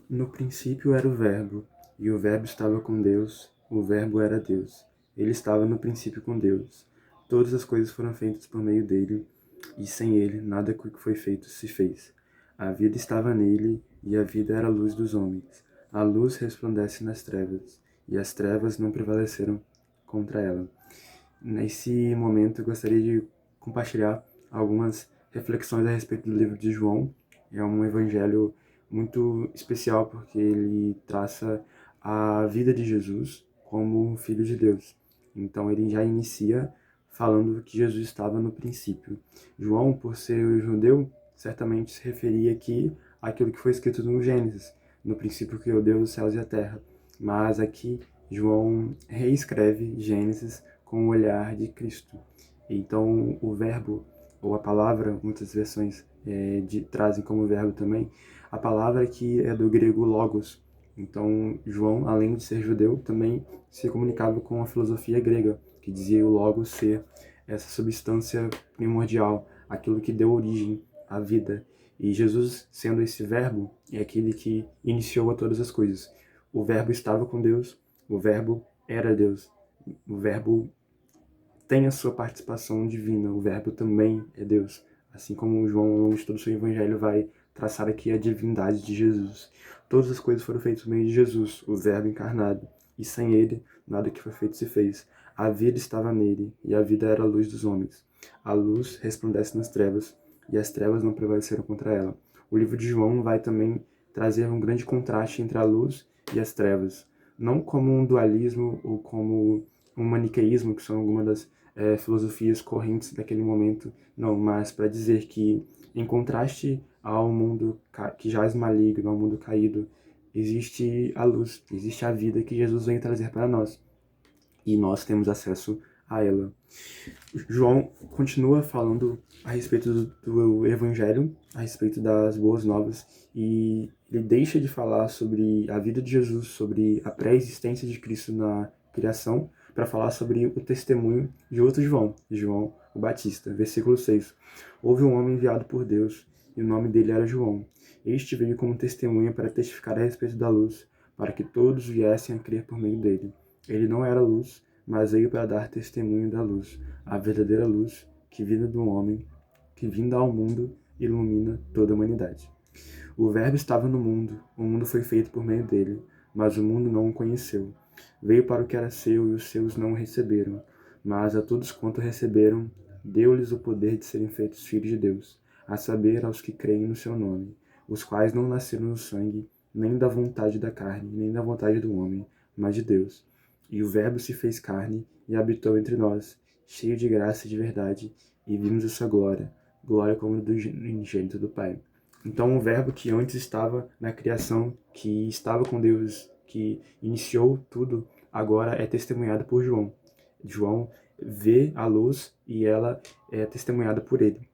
No princípio era o Verbo, e o Verbo estava com Deus, o Verbo era Deus. Ele estava no princípio com Deus. Todas as coisas foram feitas por meio dele, e sem ele nada que foi feito se fez. A vida estava nele, e a vida era a luz dos homens. A luz resplandece nas trevas, e as trevas não prevaleceram contra ela. Nesse momento, eu gostaria de compartilhar algumas reflexões a respeito do livro de João. É um evangelho muito especial porque ele traça a vida de Jesus como um filho de Deus. Então, ele já inicia falando que Jesus estava no princípio. João, por ser judeu, certamente se referia aqui àquilo que foi escrito no Gênesis. No princípio criou Deus os céus e a terra. Mas aqui, João reescreve Gênesis com o olhar de Cristo. Então, o verbo, ou a palavra, muitas versões trazem como verbo também, a palavra que é do grego logos. Então, João, além de ser judeu, também se comunicava com a filosofia grega, que dizia o logos ser essa substância primordial, aquilo que deu origem à vida. E Jesus, sendo esse verbo, é aquele que iniciou a todas as coisas. O verbo estava com Deus, o verbo era Deus. O verbo tem a sua participação divina, o verbo também é Deus. Assim como João, ao longo de todo o seu evangelho, vai traçar aqui a divindade de Jesus. Todas as coisas foram feitas por meio de Jesus, o verbo encarnado, e sem ele, nada que foi feito se fez. A vida estava nele, e a vida era a luz dos homens. A luz resplandece nas trevas, e as trevas não prevaleceram contra ela. O livro de João vai também trazer um grande contraste entre a luz e as trevas. Não como um dualismo ou como um maniqueísmo, que são algumas das filosofias correntes daquele momento, não, mas para dizer que, em contraste ao mundo que jaz maligno, ao mundo caído, existe a luz, existe a vida que Jesus vem trazer para nós, e nós temos acesso a ela. João continua falando a respeito do Evangelho, a respeito das boas novas, e ele deixa de falar sobre a vida de Jesus, sobre a pré-existência de Cristo na criação, para falar sobre o testemunho de outro João, João o Batista. Versículo 6. Houve um homem enviado por Deus, e o nome dele era João. Este veio como testemunha para testificar a respeito da luz, para que todos viessem a crer por meio dele. Ele não era luz, mas veio para dar testemunho da luz, a verdadeira luz que vinda do homem, que vinda ao mundo, ilumina toda a humanidade. O Verbo estava no mundo, o mundo foi feito por meio dele, mas o mundo não o conheceu. Veio para o que era seu e os seus não o receberam, mas a todos quanto receberam, deu-lhes o poder de serem feitos filhos de Deus, a saber, aos que creem no seu nome, os quais não nasceram do sangue, nem da vontade da carne, nem da vontade do homem, mas de Deus. E o Verbo se fez carne e habitou entre nós, cheio de graça e de verdade, e vimos a sua glória, glória como do unigênito do Pai. Então, o Verbo que antes estava na criação, que estava com Deus, que iniciou tudo, agora é testemunhado por João. João vê a luz e ela é testemunhada por ele.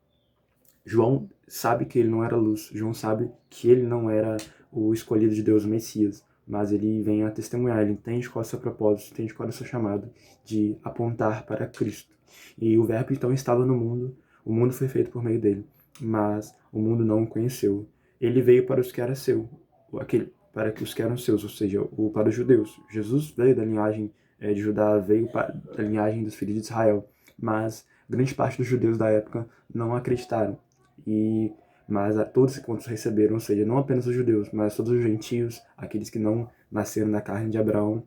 João sabe que ele não era luz, João sabe que ele não era o escolhido de Deus, o Messias, mas ele vem a testemunhar, ele entende qual é o seu propósito, entende qual é o seu chamado de apontar para Cristo. E o Verbo então estava no mundo, o mundo foi feito por meio dele, mas o mundo não o conheceu. Ele veio para os que era seu, para os que eram seus, ou seja, para os judeus. Jesus veio da linhagem de Judá, veio da linhagem dos filhos de Israel, mas grande parte dos judeus da época não acreditaram. Mas a todos quantos receberam, ou seja, não apenas os judeus, mas todos os gentios, aqueles que não nasceram da carne de Abraão,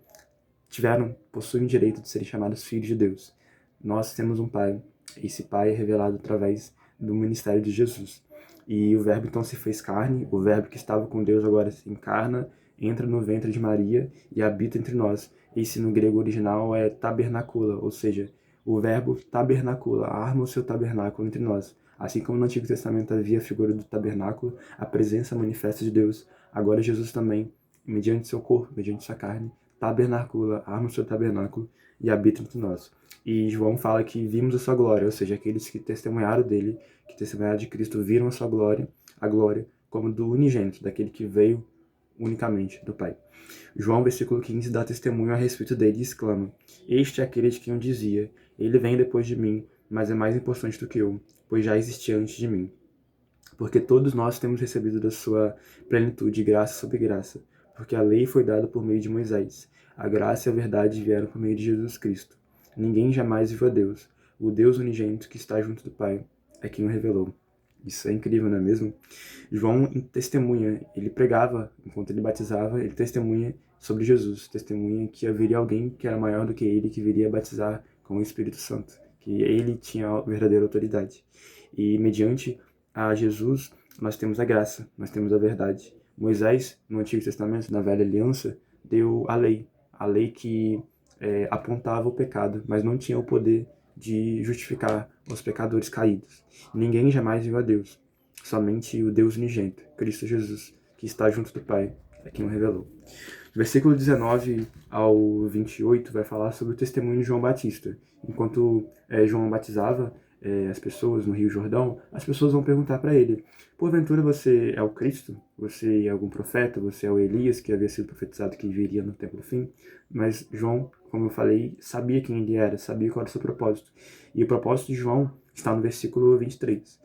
possuem o direito de serem chamados filhos de Deus. Nós temos um Pai, esse Pai é revelado através do ministério de Jesus. E o Verbo então se fez carne, o Verbo que estava com Deus agora se encarna, entra no ventre de Maria e habita entre nós. Esse no grego original é tabernacula, ou seja, o Verbo tabernacula, arma o seu tabernáculo entre nós. Assim como no Antigo Testamento havia a figura do tabernáculo, a presença manifesta de Deus, agora Jesus também, mediante seu corpo, mediante sua carne, tabernacula, arma o seu tabernáculo e habita entre nós. E João fala que vimos a sua glória, ou seja, aqueles que testemunharam dele, que testemunharam de Cristo, viram a glória como do unigênito, daquele que veio unicamente do Pai. João, versículo 15, dá testemunho a respeito dele e exclama: Este é aquele de quem eu dizia, ele vem depois de mim, mas é mais importante do que eu, pois já existia antes de mim. porque todos nós temos recebido da sua plenitude graça sobre graça, porque a lei foi dada por meio de Moisés, a graça e a verdade vieram por meio de Jesus Cristo. Ninguém jamais viu a Deus, o Deus unigênito que está junto do Pai é quem o revelou. Isso é incrível, não é mesmo? João testemunha, ele pregava, enquanto ele batizava, ele testemunha sobre Jesus, testemunha que haveria alguém que era maior do que ele, que viria batizar com o Espírito Santo, que ele tinha a verdadeira autoridade. E mediante a Jesus, nós temos a graça, nós temos a verdade. Moisés, no Antigo Testamento, na Velha Aliança, deu a lei que apontava o pecado, mas não tinha o poder de justificar os pecadores caídos. Ninguém jamais viu a Deus, somente o Deus unigênito, Cristo Jesus, que está junto do Pai, é quem o revelou. Versículo 19 ao 28 vai falar sobre o testemunho de João Batista. Enquanto João batizava as pessoas no Rio Jordão, as pessoas vão perguntar para ele: porventura você é o Cristo? Você é algum profeta? Você é o Elias que havia sido profetizado que viria no tempo do fim? Mas João, como eu falei, sabia quem ele era, sabia qual era o seu propósito. E o propósito de João está no versículo 23.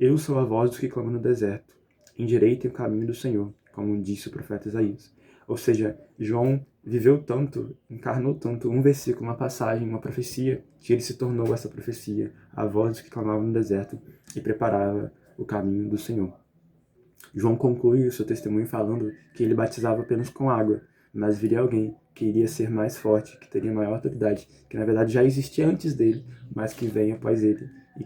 Eu sou a voz dos que clamam no deserto. Endireitem o caminho do Senhor, como disse o profeta Isaías. Ou seja, João viveu tanto, encarnou tanto um versículo, uma passagem, uma profecia, que ele se tornou essa profecia, a voz dos que clamavam no deserto e preparava o caminho do Senhor. João conclui o seu testemunho falando que ele batizava apenas com água, mas viria alguém que iria ser mais forte, que teria maior autoridade, que na verdade já existia antes dele, mas que vem após ele e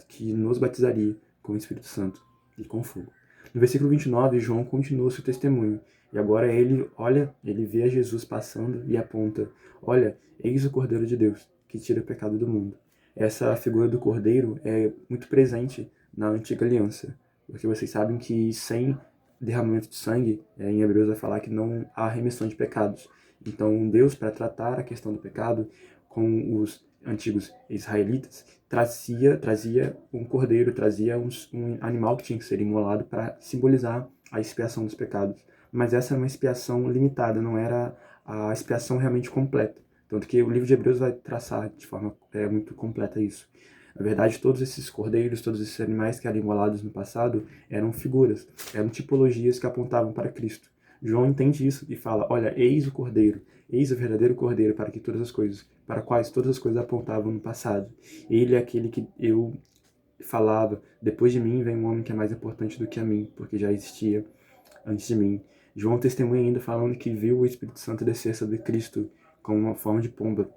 que nos batizaria com o Espírito Santo e com fogo. No versículo 29, João continua o seu testemunho. E agora ele olha, ele vê a Jesus passando e aponta: olha, eis o Cordeiro de Deus, que tira o pecado do mundo. Essa figura do Cordeiro é muito presente na Antiga Aliança, porque vocês sabem que sem derramamento de sangue, em Hebreus vai falar que não há remissão de pecados. Então Deus, para tratar a questão do pecado com os antigos israelitas, trazia um cordeiro, trazia um animal que tinha que ser imolado para simbolizar a expiação dos pecados. Mas essa era uma expiação limitada, não era a expiação realmente completa. Tanto que o livro de Hebreus vai traçar de forma muito completa isso. Na verdade, todos esses cordeiros, todos esses animais que eram imolados no passado eram figuras, eram tipologias que apontavam para Cristo. João entende isso e fala: olha, eis o cordeiro, eis o verdadeiro cordeiro para quais todas as coisas apontavam no passado. Ele é aquele que eu falava: depois de mim vem um homem que é mais importante do que a mim, porque já existia antes de mim. João testemunha ainda falando que viu o Espírito Santo descer sobre Cristo como uma forma de pomba.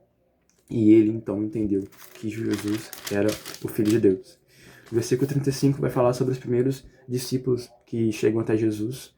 E ele então entendeu que Jesus era o Filho de Deus. O versículo 35 vai falar sobre os primeiros discípulos que chegam até Jesus.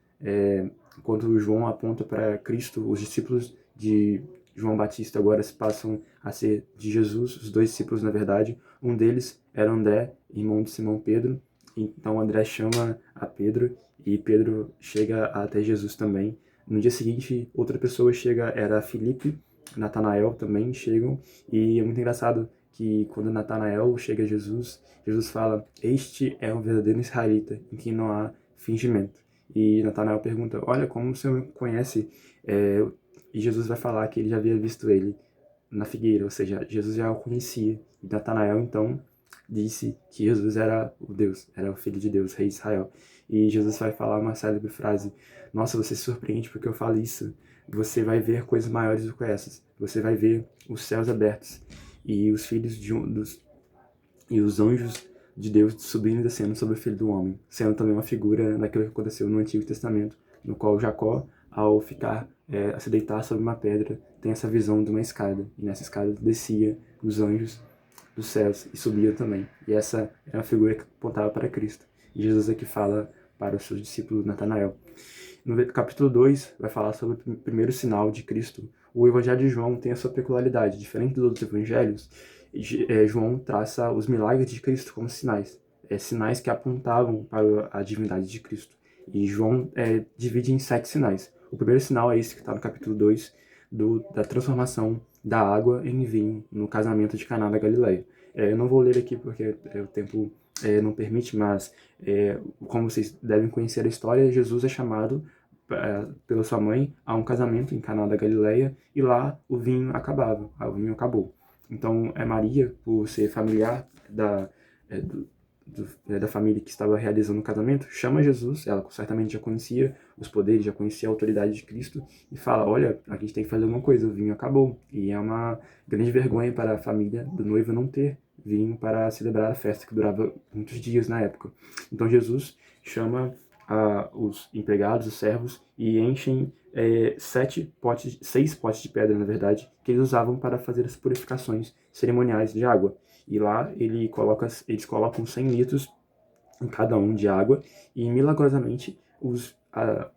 Quando João aponta para Cristo, os discípulos de João Batista agora se passam a ser de Jesus, os dois discípulos na verdade. Um deles era André, irmão de Simão Pedro. Então André chama a Pedro e Pedro chega até Jesus também. No dia seguinte, outra pessoa chega, era Filipe, Natanael também chegam, e é muito engraçado que quando Natanael chega a Jesus, Jesus fala: este é um verdadeiro israelita, em quem não há fingimento. E Natanael pergunta: olha, como você me conhece? E Jesus vai falar que ele já havia visto ele na figueira, ou seja, Jesus já o conhecia. E Natanael então disse que Jesus era o Deus, era o Filho de Deus, Rei de Israel. E Jesus vai falar uma célebre frase: nossa, você se surpreende porque eu falo isso. Você vai ver coisas maiores do que essas. Você vai ver os céus abertos e os filhos e os anjos de Deus subindo e descendo sobre o Filho do Homem, sendo também uma figura daquilo que aconteceu no Antigo Testamento, no qual Jacó, ao a se deitar sobre uma pedra, tem essa visão de uma escada, e nessa escada descia os anjos dos céus e subia também. E essa é uma figura que apontava para Cristo. E Jesus aqui fala para os seus discípulos Natanael. No capítulo 2, vai falar sobre o primeiro sinal de Cristo. O Evangelho de João tem a sua peculiaridade. Diferente dos outros evangelhos, João traça os milagres de Cristo como sinais. Sinais que apontavam para a divindade de Cristo. E João divide em 7 sinais. O primeiro sinal é esse que está no capítulo 2, da transformação da água em vinho no casamento de Caná da Galileia. Eu não vou ler aqui porque o tempo não permite, mas como vocês devem conhecer a história, Jesus é chamado pela sua mãe a um casamento em Caná da Galileia e lá o vinho acabou. Então Maria, por ser familiar da família que estava realizando o casamento chama Jesus, ela certamente já conhecia os poderes, já conhecia a autoridade de Cristo, e fala: olha, a gente tem que fazer alguma coisa, o vinho acabou. E é uma grande vergonha para a família do noivo não ter vinho para celebrar a festa, que durava muitos dias na época. Então Jesus chama os empregados, os servos, e enchem 6 potes de pedra, na verdade, que eles usavam para fazer as purificações cerimoniais de água. E lá eles colocam 100 litros em cada um de água, e milagrosamente a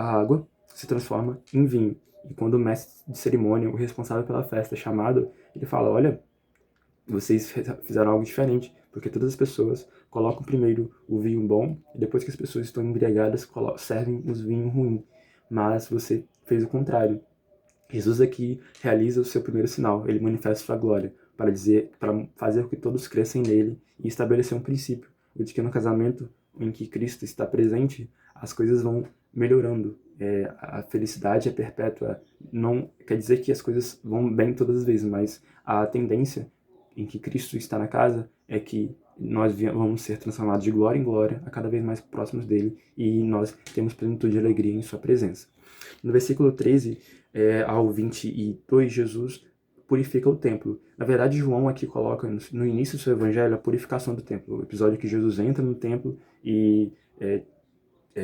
água se transforma em vinho. E quando o mestre de cerimônia, o responsável pela festa, é chamado, ele fala: olha, vocês fizeram algo diferente, porque todas as pessoas colocam primeiro o vinho bom, e depois que as pessoas estão embriagadas, servem os vinhos ruins. Mas você fez o contrário. Jesus aqui realiza o seu primeiro sinal, ele manifesta sua glória, para fazer com que todos cresçam nele e estabelecer um princípio, o de que no casamento em que Cristo está presente, as coisas vão melhorando. A felicidade é perpétua, não quer dizer que as coisas vão bem todas as vezes, mas a tendência em que Cristo está na casa é que nós vamos ser transformados de glória em glória, a cada vez mais próximos dele, e nós temos plenitude de alegria em sua presença. No versículo 13 ao 22, Jesus purifica o templo. Na verdade, João aqui coloca no início do seu evangelho a purificação do templo, o episódio que Jesus entra no templo e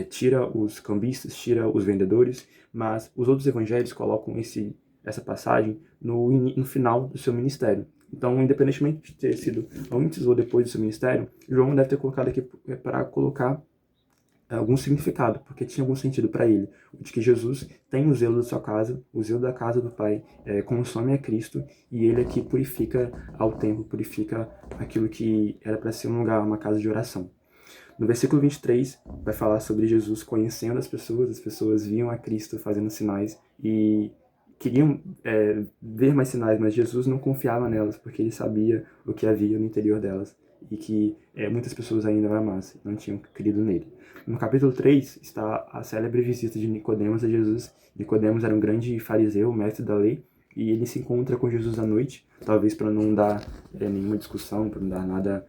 tira os cambistas, tira os vendedores, mas os outros evangelhos colocam essa passagem no final do seu ministério. Então, independentemente de ter sido antes ou depois do seu ministério, João deve ter colocado aqui para colocar algum significado, porque tinha algum sentido para ele, de que Jesus tem o zelo da sua casa, o zelo da casa do Pai, consome a Cristo, e ele aqui purifica ao templo, purifica aquilo que era para ser um lugar, uma casa de oração. No versículo 23, vai falar sobre Jesus conhecendo as pessoas viam a Cristo fazendo sinais e queriam ver mais sinais, mas Jesus não confiava nelas, porque ele sabia o que havia no interior delas e que muitas pessoas ainda não tinham crido nele. No capítulo 3 está a célebre visita de Nicodemos a Jesus. Nicodemos era um grande fariseu, mestre da lei, e ele se encontra com Jesus à noite, talvez para não dar nenhuma discussão, para não dar nada,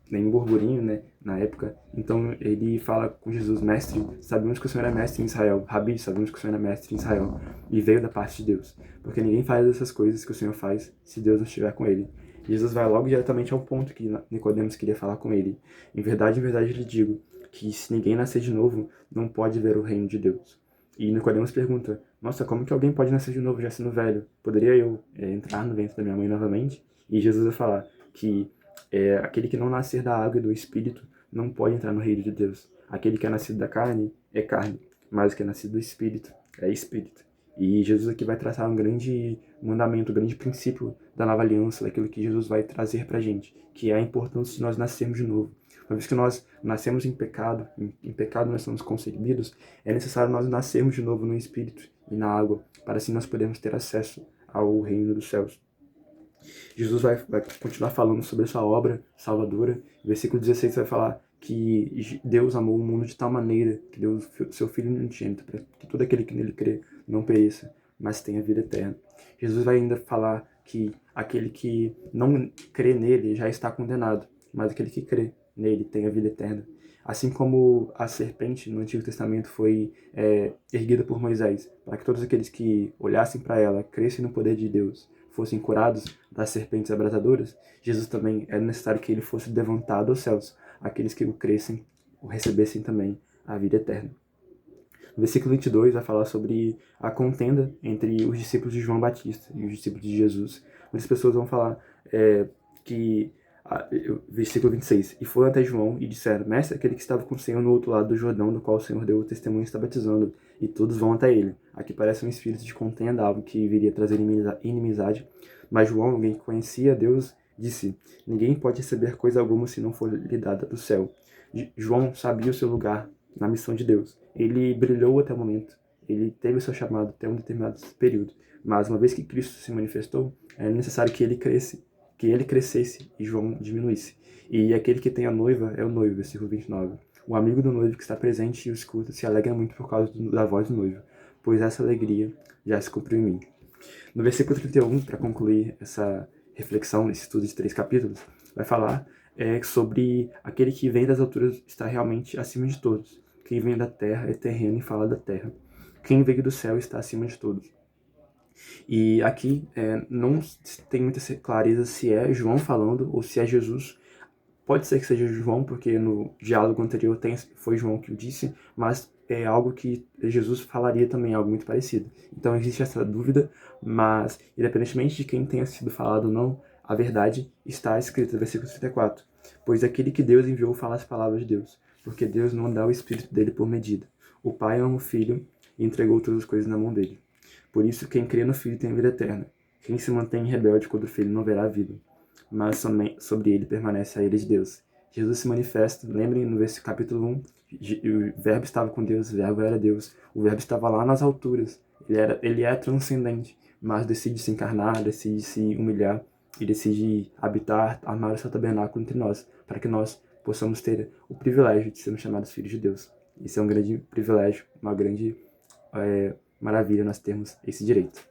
nenhum burburinho, né, na época. Então ele fala com Jesus: mestre, sabemos que o Senhor é mestre em Israel. Rabi, sabemos que o Senhor é mestre em Israel. E veio da parte de Deus. Porque ninguém faz essas coisas que o Senhor faz se Deus não estiver com ele. Jesus vai logo diretamente ao ponto que Nicodemos queria falar com ele. Em verdade, eu lhe digo que se ninguém nascer de novo, não pode ver o reino de Deus. E Nicodemos pergunta: nossa, como que alguém pode nascer de novo já sendo velho? Poderia eu entrar no ventre da minha mãe novamente? E Jesus vai falar que aquele que não nascer da água e do Espírito não pode entrar no reino de Deus. Aquele que é nascido da carne é carne, mas o que é nascido do Espírito é Espírito. E Jesus aqui vai traçar um grande mandamento, um grande princípio da nova aliança, daquilo que Jesus vai trazer pra gente, que é a importância de nós nascermos de novo. Uma vez que nós nascemos em pecado nós somos concebidos, é necessário nós nascermos de novo no Espírito e na água, para assim nós podermos ter acesso ao reino dos céus. Jesus vai continuar falando sobre essa obra salvadora. O versículo 16 vai falar que Deus amou o mundo de tal maneira que deu o seu Filho unigênito, para que todo aquele que nele crê não pereça, mas tenha vida eterna. Jesus vai ainda falar que aquele que não crê nele já está condenado, mas aquele que crê nele tem a vida eterna. Assim como a serpente no Antigo Testamento foi erguida por Moisés, para que todos aqueles que olhassem para ela, crescem no poder de Deus, fossem curados das serpentes abrasadoras, Jesus também era necessário que ele fosse levantado aos céus, aqueles que o crescem, o recebessem também a vida eterna. No versículo 22 vai falar sobre a contenda entre os discípulos de João Batista e os discípulos de Jesus. Muitas pessoas vão falar versículo 26, e foram até João e disseram: mestre, aquele que estava com o Senhor no outro lado do Jordão, do qual o Senhor deu o testemunho, está batizando, e todos vão até ele. Aqui parece um espírito de contenda, algo que viria trazer inimizade, mas João, alguém que conhecia Deus, disse: ninguém pode receber coisa alguma se não for lhe dada do céu. João sabia o seu lugar na missão de Deus. Ele brilhou até o momento, ele teve o seu chamado até um determinado período, mas uma vez que Cristo se manifestou, é necessário que ele crescesse e João diminuísse. E aquele que tem a noiva é o noivo, versículo 29. O amigo do noivo que está presente e o escuta se alegra muito por causa da voz do noivo, pois essa alegria já se cumpriu em mim. No versículo 31, para concluir essa reflexão, esse estudo de 3 capítulos, vai falar é sobre aquele que vem das alturas está realmente acima de todos. Quem vem da terra é terreno e fala da terra. Quem veio do céu está acima de todos. E aqui não tem muita clareza se é João falando ou se é Jesus. Pode ser que seja João, porque no diálogo anterior foi João que o disse, mas é algo que Jesus falaria também, algo muito parecido. Então existe essa dúvida, mas independentemente de quem tenha sido falado ou não, a verdade está escrita, versículo 34. Pois aquele que Deus enviou fala as palavras de Deus, porque Deus não dá o Espírito dele por medida. O Pai ama o Filho e entregou todas as coisas na mão dele. Por isso, quem crê no Filho tem a vida eterna. Quem se mantém rebelde contra o Filho não verá a vida, mas somente sobre ele permanece a ira de Deus. Jesus se manifesta, lembrem no versículo capítulo 1, o verbo estava com Deus, o verbo era Deus, o verbo estava lá nas alturas, ele é transcendente, mas decide se encarnar, decide se humilhar e decide habitar, armar o seu tabernáculo entre nós, para que nós possamos ter o privilégio de sermos chamados filhos de Deus. Isso é um grande privilégio, uma grande maravilha nós termos esse direito.